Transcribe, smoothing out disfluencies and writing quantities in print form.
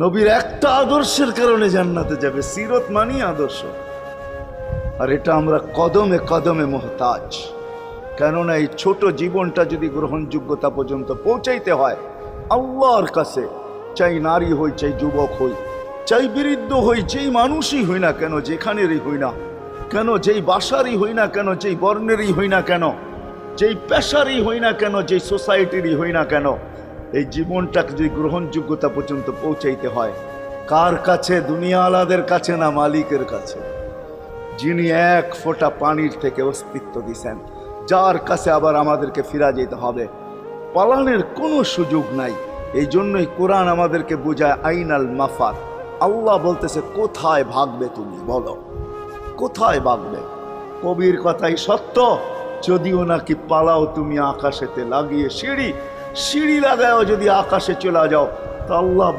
নবীর একটা আদর্শের কারণে জান্নাতে যাবে। সিরত মানি আদর্শ। আর এটা আমরা কদমে কদমে মোহতাজ। কেননা এই ছোট জীবনটা যদি গ্রহণযোগ্যতা পর্যন্ত পৌঁছাইতে হয় আল্লাহর কাছে, চাই নারী হই, চাই যুবক হই, চাই বৃদ্ধ হই, যেই মানুষই হই না কেন, যেখানেরই হই না কেন, যেই বাসারই হই না কেন, যেই বর্ণেরই হই না কেন, যেই পেশারই হই না কেন, যেই সোসাইটিরই হই না কেন, এই জীবনটাকে যদি গ্রহণযোগ্যতা পর্যন্ত পৌঁছাইতে হয় কার কাছে? দুনিয়াওয়ালাদের কাছে না, মালিকের কাছে, যিনি এক ফোঁটা পানির থেকে অস্তিত্ব দিছেন, যার কাছে আবার আমাদেরকে ফিরা যেতে হবে। পালানের কোনো সুযোগ নাই। এই জন্যই কোরআন আমাদেরকে বোঝায় আইনাল মাফার। আল্লাহ বলতেছে কোথায় ভাগবে তুমি, বলো কোথায় ভাগবে? কবির কথাই সত্য, যদিও নাকি পালাও তুমি আকাশেতে লাগিয়ে সিঁড়ি, সিঁড়ি লাগাও যদি আকাশে চলে যাও, তা আল্লাহ